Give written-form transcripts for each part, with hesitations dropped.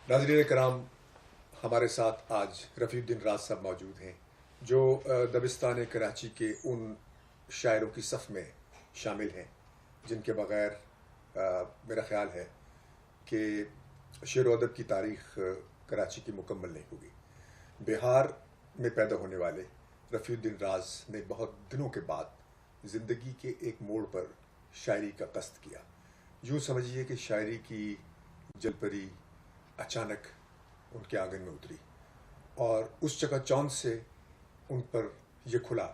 ناظرین کرام، ہمارے ساتھ آج رفیع الدین راز صاحب موجود ہیں جو دبستان کراچی کے ان شاعروں کی صف میں شامل ہیں جن کے بغیر میرا خیال ہے کہ شعر و ادب کی تاریخ کراچی کی مکمل نہیں ہوگی۔ بہار میں پیدا ہونے والے رفیع الدین راز نے بہت دنوں کے بعد زندگی کے ایک موڑ پر شاعری کا قصد کیا۔ یوں سمجھیے کہ شاعری کی جل پری اچانک ان کے آنگن میں اتری اور اس چکا چوند سے ان پر یہ کھلا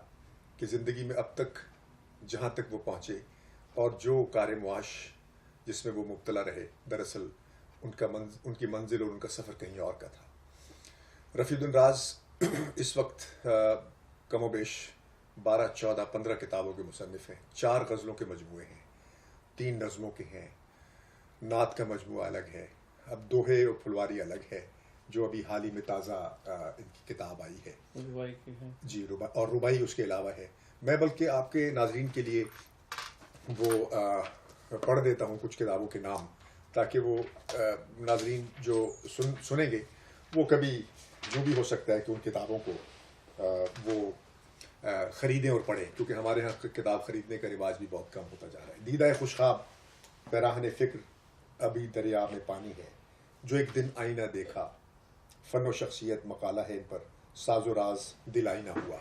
کہ زندگی میں اب تک جہاں تک وہ پہنچے اور جو کار معاش جس میں وہ مبتلا رہے، دراصل ان کی منزل اور ان کا سفر کہیں اور کا تھا۔ رفیع الدین راز اس وقت کم و بیش 12، 14، 15 کتابوں کے مصنف ہیں، 4 غزلوں کے مجموعے ہیں، 3 نظموں کے ہیں، نعت کا مجموعہ الگ ہے، اب دوہے اور پھلواری الگ ہے جو ابھی حال ہی میں تازہ ان کی کتاب آئی ہے، ربائی کی ہے جی، اور ربائی اس کے علاوہ ہے۔ میں بلکہ آپ کے ناظرین کے لیے وہ پڑھ دیتا ہوں کچھ کتابوں کے نام تاکہ وہ ناظرین جو سنیں گے وہ کبھی یوں بھی ہو سکتا ہے کہ ان کتابوں کو وہ خریدیں اور پڑھیں، کیونکہ ہمارے ہاں کتاب خریدنے کا رواج بھی بہت کم ہوتا جا رہا ہے۔ دیدہ خوشخواب پیراہن فکر ابھی دریا میں پانی ہے، جو ایک دن آئینہ دیکھا، فن و شخصیت مقالہ ہے ان پر، ساز و راز دل آئینہ ہوا،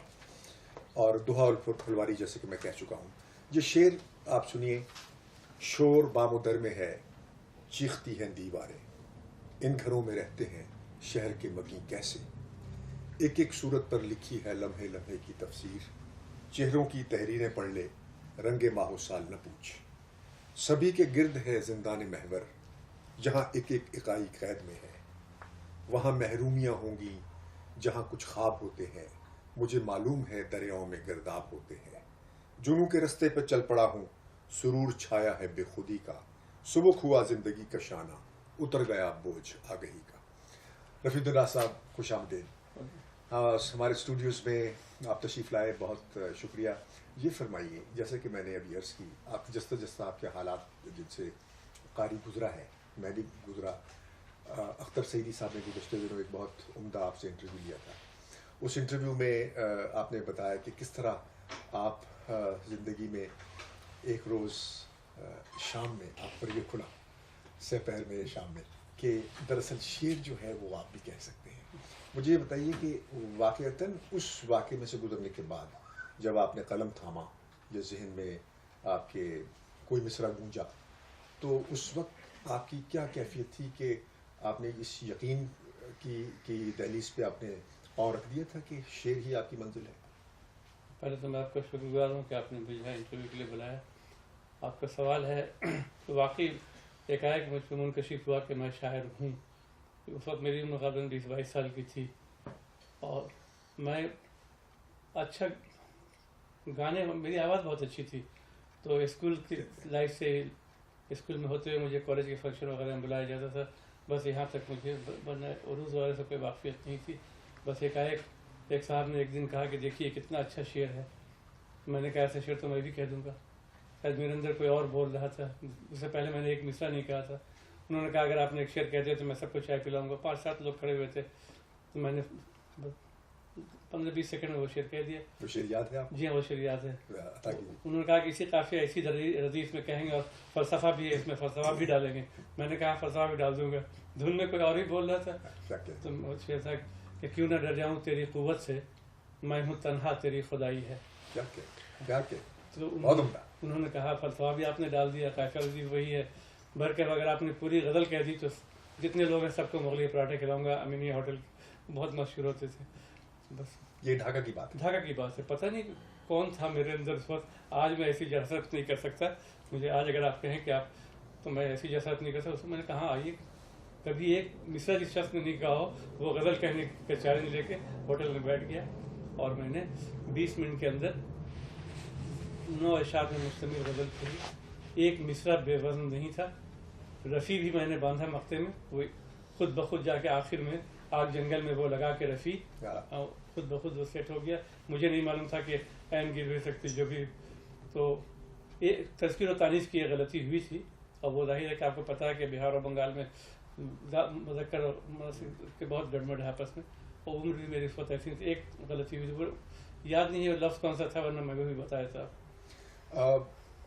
اور دوہا اور پھلواری جیسے کہ میں کہہ چکا ہوں۔ یہ شعر آپ سنیے: شور بام و در میں ہے، چیختی ہیں دیواریں، ان گھروں میں رہتے ہیں شہر کے مگیں کیسے، ایک ایک صورت پر لکھی ہے لمحے لمحے کی تفسیر، چہروں کی تحریریں پڑھ لے رنگ ماہ و سال نہ پوچھ، سبھی کے گرد ہے زندان محور، جہاں ایک ایک اکائی قید میں ہے، وہاں محرومیاں ہوں گی جہاں کچھ خواب ہوتے ہیں، مجھے معلوم ہے دریاؤں میں گرداب ہوتے ہیں، جنوں کے رستے پہ چل پڑا ہوں، سرور چھایا ہے بے خودی کا، سبک ہوا زندگی کا شانہ، اتر گیا بوجھ آگہی کا۔ رفیع الدین راز صاحب، خوش آمدید ہمارے اسٹوڈیوز میں، آپ تشریف لائے، بہت شکریہ۔ یہ فرمائیے، جیسے کہ میں نے ابھی عرض کی، آپ جس طرح آپ کے حالات جن سے قاری گزرا ہے، میں بھی گزرا، اختر سعیدی صاحب نے گزشتہ دنوں ایک بہت عمدہ آپ سے انٹرویو لیا تھا۔ اس انٹرویو میں آپ نے بتایا کہ کس طرح آپ زندگی میں ایک روز شام میں آپ پر یہ کھلا، سپہر میں شام میں، کہ دراصل شعر جو ہے وہ آپ بھی کہہ سکتے ہیں۔ مجھے یہ بتائیے کہ واقعتاً اس واقعے میں سے گزرنے کے بعد جب آپ نے قلم تھاما یا ذہن میں آپ کے کوئی مصرع گونجا، تو اس وقت آپ کی کیا کیفیت تھی کہ آپ نے اس یقین کی دہلیز پہ آپ نے پاؤں رکھ دیا تھا کہ شعر ہی آپ کی منزل ہے؟ پہلے تو میں آپ کا شکر گزار ہوں کہ آپ نے مجھے انٹرویو کے لیے بلایا۔ آپ کا سوال ہے تو واقعی ایک آیا کہ مجھ پہ منکشف ہوا کہ میں شاعر ہوں۔ اس وقت میری عمر غالباً 20-22 سال کی تھی، اور میں اچھا گانے، میری آواز بہت اچھی تھی، تو اسکول کی لائف سے، اسکول میں ہوتے ہوئے مجھے کالج کے فنکشن وغیرہ میں بلایا جاتا تھا، بس یہاں تک مجھے عروض وغیرہ سے کوئی واقفیت نہیں تھی۔ بس ایک صاحب نے ایک دن کہا کہ دیکھیے کتنا اچھا شعر ہے۔ میں نے کہا ایسا شعر تو میں بھی کہہ دوں گا۔ شاید میرے اندر کوئی اور بول رہا تھا، اس سے پہلے میں نے ایک مصرع نہیں کہا تھا۔ انہوں نے کہا اگر آپ نے ایک شعر کہہ دیا تو میں سب کو چائے پلاؤں گا۔ 5-7 لوگ کھڑے ہوئے تھے، تو میں نے 15-20 سیکنڈ میں وہ شعر کہہ دیا۔ وہ شعر یاد ہے آپ؟ جی ہاں، وہ شعر یاد ہے۔ عطا کیجیے۔ انہوں نے کہا کہ اسی قافیہ اسی ردیف میں کہیں گے اور فلسفہ بھی ہے اس میں، فلسفہ بھی ڈالیں گے۔ میں نے کہا فلسفہ بھی ڈال دوں گا۔ دھن میں کوئی اور ہی بول رہا تھا، تو وہ شعر تھا کہ کیوں نہ ڈر جاؤں تیری قوت سے، میں ہوں تنہا تیری خدائی ہے۔ تو انہوں نے کہا فلسفہ بھی آپ نے ڈال دیا، قافیہ بھی وہی ہے، بھر کے اگر آپ نے پوری غزل کہہ دی تو جتنے لوگ ہیں سب کو مغلی پراٹھے کھلاؤں گا۔ امینیہ ہوٹل بہت مشہور ہوتے تھے۔ بس یہ ڈھاکہ کی بات ہے؟ ڈھاکہ کی بات ہے۔ پتہ نہیں کون تھا میرے اندر اس وقت۔ آج میں ایسی جسارت نہیں کر سکتا، مجھے آج اگر آپ کہیں کہ آپ، تو میں ایسی جسارت نہیں کر سکتا۔ میں نے کہا آئیے، کبھی ایک مصرع جس شخص نے نہیں کہا ہو وہ غزل کہنے کا چیلنج لے کے ہوٹل میں بیٹھ گیا، اور میں نے 20 منٹ کے اندر 9 اشعار میں مشتمل غزل پڑھی۔ ایک مصرع بے وزن نہیں تھا۔ رفیع بھی میں نے باندھا مقطع میں، وہ خود بخود جا کے آخر میں آگ جنگل میں وہ لگا کے رفیع خود بخود وہ سیٹ ہو گیا۔ مجھے نہیں معلوم تھا کہ عین گر بھی سکتی جو بھی، تو یہ تذکیر و تانیث کی یہ غلطی ہوئی تھی، اور وہ ظاہر ہے کہ آپ کو پتہ ہے کہ بہار اور بنگال میں مذکر اور مؤنث کے بہت گڑبڑ ہے آپس میں، اور عمر بھی میری اس وقت ایسی تھی. ایک غلطی ہوئی تھی، وہ یاد نہیں ہے لفظ کون سا تھا، ورنہ میں بھی بتایا تھا.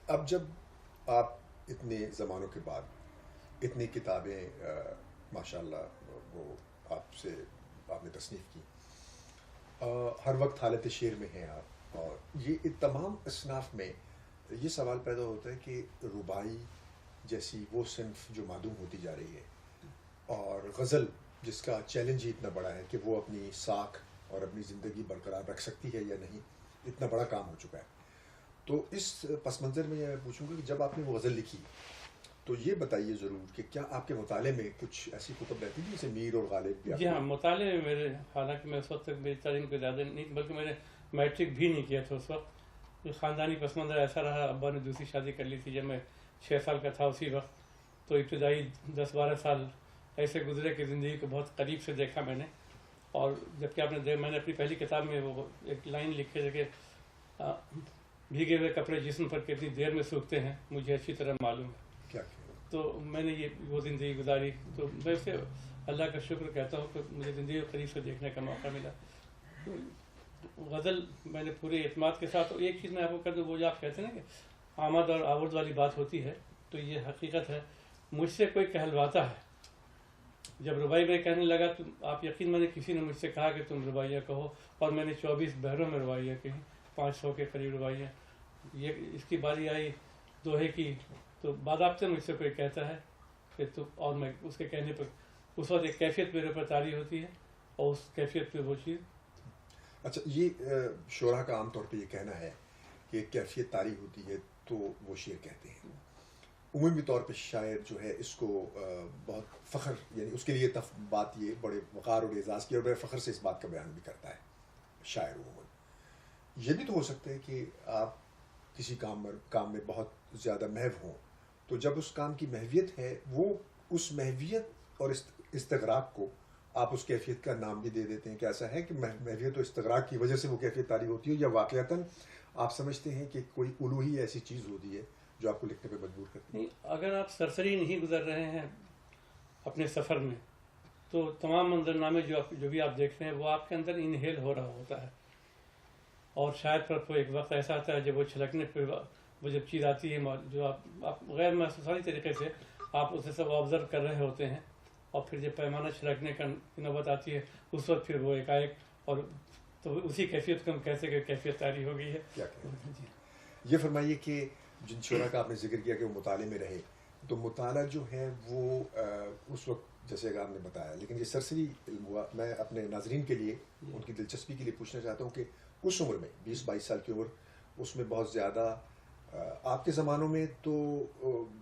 اب جب آپ اتنے زمانوں کے بعد اتنی کتابیں ماشاء اللہ وہ آپ نے تصنیف کی، ہر وقت حالت شعر میں ہیں آپ، اور یہ تمام اصناف میں یہ سوال پیدا ہوتا ہے کہ رباعی جیسی وہ صنف جو معدوم ہوتی جا رہی ہے، اور غزل جس کا چیلنج ہی اتنا بڑا ہے کہ وہ اپنی ساکھ اور اپنی زندگی برقرار رکھ سکتی ہے یا نہیں، اتنا بڑا کام ہو چکا ہے. تو اس پس منظر میں یہ پوچھوں گا کہ جب آپ نے وہ غزل لکھی تو یہ بتائیے ضرور کہ کیا آپ کے مطالعے میں کچھ ایسی کتب رہتی تھی جیسے میر اور غالب بھی؟ جی ہاں، مطالعے میں میرے، حالانکہ میں اس وقت تک میری تعلیم کو زیادہ نہیں، بلکہ میں نے میٹرک بھی نہیں کیا تھا اس وقت. خاندانی پس منظر ایسا رہا، ابا نے دوسری شادی کر لی تھی جب میں 6 سال کا تھا اسی وقت. تو ابتدائی 10-12 سال ایسے گزرے کہ زندگی کو بہت قریب سے دیکھا میں نے. اور جبکہ میں نے اپنی پہلی کتاب میں وہ ایک لائن لکھے تھے کہ بھیگے ہوئے کپڑے جسم پر کتنی دیر میں سوکھتے ہیں مجھے اچھی طرح معلوم ہے. کیا تو میں نے وہ زندگی گزاری. تو میں اسے اللہ کا شکر کہتا ہوں کہ مجھے زندگی کو قریب سے دیکھنے کا موقع ملا. غزل میں نے پورے اعتماد کے ساتھ. ایک چیز میں آپ کو کہہ دوں، وہ جو آپ کہتے ہیں نا کہ آمد اور آورد والی بات ہوتی ہے، تو یہ حقیقت ہے. مجھ سے کوئی کہلواتا ہے، جب ربائی میں کہنے لگا تو آپ یقین مانیں کسی نے مجھ سے کہا کہ تم رباعیہ کہو، اور میں نے 24 بحروں میں رباعیہ کہی، 500 کے قریب رباعیہ. یہ اس کی باری آئی دوہے کی تو باضابطہ مجھ سے کوئی کہتا ہے کہ تو، اور میں اس کے کہنے پر اس وقت ایک کیفیت میرے اوپر طاری ہوتی ہے، اور اس کیفیت پہ وہ چیز. اچھا، یہ شعراء کا عام طور پہ یہ کہنا ہے کہ ایک کیفیت طاری ہوتی ہے تو وہ شعر کہتے ہیں. عمومی طور پہ شاعر جو ہے اس کو بہت فخر، یعنی اس کے لیے بات یہ بڑے وقار اور اعزاز کی، اور بڑے فخر سے اس بات کا بیان بھی کرتا ہے شاعر عموماً. یہ بھی تو ہو سکتا ہے کہ آپ کسی کام میں بہت زیادہ محو ہوں، تو جب اس کام کی محویت ہے، وہ اس محویت اور استغراق کو آپ اس کیفیت کا نام بھی دے دیتے ہیں کہ ایسا ہے کہ محویت و استغراق کی وجہ سے وہ کیفیت طاری ہوتی ہے، یا واقعتاً آپ سمجھتے ہیں کہ کوئی الوہی ایسی چیز ہوتی ہے جو آپ کو لکھنے پہ مجبور کرتی ہے؟ نہیں، اگر آپ سرسری نہیں گزر رہے ہیں اپنے سفر میں، تو تمام منظرنامے جو بھی آپ دیکھ رہے ہیں وہ آپ کے اندر انہیل ہو رہا ہوتا ہے. اور شاید پر کوئی ایک وقت ایسا آتا ہے جب وہ چھلکنے پہ وہ جب چیز آتی ہے جو آپ غیر محسوساتی طریقے سے آپ اسے سب آبزرو کر رہے ہوتے ہیں، اور پھر جب پیمانہ چھلکنے کا نوبت آتی ہے اس وقت پھر وہ ایک اور تو اسی کیفیت کو ہم کہتے ہیں کہ کیفیت طاری ہو گئی ہے. کیا یہ فرمائیے کہ جن شعراء کا آپ نے ذکر کیا کہ وہ مطالعے میں رہے، تو مطالعہ جو ہے وہ اس وقت جیسے کہ آپ نے بتایا، لیکن یہ سرسری علم ہوا. میں اپنے ناظرین کے لیے ان کی دلچسپی کے لیے پوچھنا چاہتا ہوں کہ اس عمر میں 20-22 سال کی عمر، اس میں بہت زیادہ آپ کے زمانوں میں تو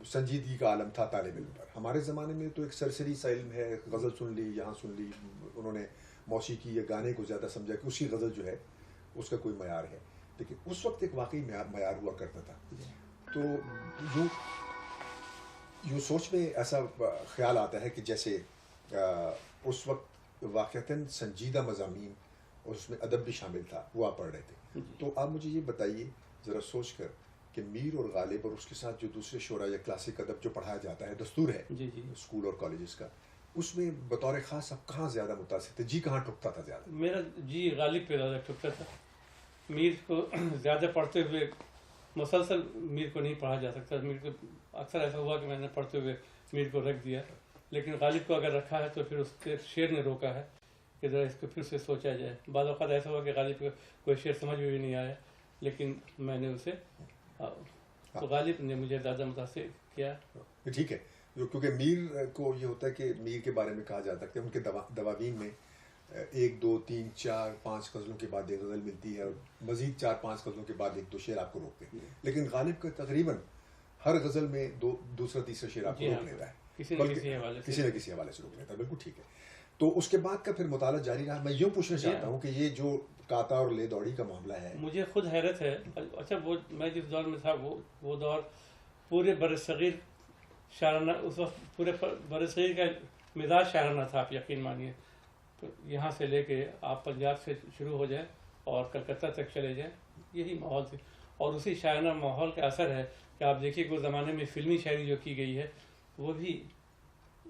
سنجیدگی کا عالم تھا طالب علم پر. ہمارے زمانے میں تو ایک سرسری سا علم ہے، غزل سن لی، یہاں سن لی، انہوں نے موسیقی یا گانے کو زیادہ سمجھا کہ اسی غزل جو ہے اس کا کوئی معیار ہے. لیکن اس وقت ایک واقعی معیار ہوا کرتا تھا. تو یوں سوچ میں ایسا خیال آتا ہے کہ جیسے اس وقت واقعتاً سنجیدہ مضامین اور اس میں ادب بھی شامل تھا، وہ آپ پڑھ رہے تھے. تو آپ مجھے یہ بتائیے ذرا سوچ کر کہ میر اور غالب اور اس کے ساتھ جو دوسرے شعراء یا کلاسک ادب جو پڑھایا جاتا ہے، دستور ہے اسکول اور کالجز کا، اس میں بطور خاص آپ کہاں زیادہ متاثر تھے؟ جی کہاں ٹھکتا تھا زیادہ؟ میرا جی غالب پہ زیادہ ٹھکتا تھا. میر کو زیادہ پڑھتے ہوئے مسلسل میر کو نہیں پڑھا جا سکتا. میر کو اکثر ایسا ہوا کہ میں نے پڑھتے ہوئے میر کو رکھ دیا، لیکن غالب کو اگر رکھا ہے تو پھر اس کے شعر نے روکا ہے کہ ذرا اس کو پھر سے سوچا جائے. بعض اوقات ایسا ہوا کہ غالب کو کوئی شعر سمجھ میں بھی نہیں آیا، لیکن میں نے اسے تو غالب نے مجھے زیادہ متاثر کیا. ٹھیک ہے، کیونکہ میر کو یہ ہوتا ہے کہ میر کے بارے میں کہا جاتا ہے کہ ان کے دواوین میں 1 2 3 4 5 غزلوں کے بعد ایک غزل ملتی ہے، اور مزید 4 5 غزلوں کے بعد 1 2 شعر آپ کو روکتے ہیں. لیکن غالب کا تقریباً ہر غزل میں دوسرا تیسرا شعر آپ کو روک لیتا ہے، کسی نہ کسی حوالے سے روک لیتا ہے. بالکل ٹھیک ہے. تو اس کے بعد کا پھر مطالعہ جاری رہا. میں یوں پوچھنا چاہتا ہوں کہ یہ جو کاتا اور لے دوڑی کا معاملہ ہے، مجھے خود حیرت ہے. اچھا، وہ میں جس دور میں تھا وہ دور پورے برصغیر شاعرانہ، اس وقت پورے برصغیر کا مزاج شاعرانہ تھا. آپ یقین مانیے، تو یہاں سے لے کے آپ پنجاب سے شروع ہو جائیں اور کلکتہ تک چلے جائیں، یہی ماحول تھے. اور اسی شاعرانہ ماحول کا اثر ہے کہ آپ دیکھیے کہ اس زمانے میں فلمی شاعری جو کی گئی ہے وہ بھی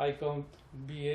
ICOM BA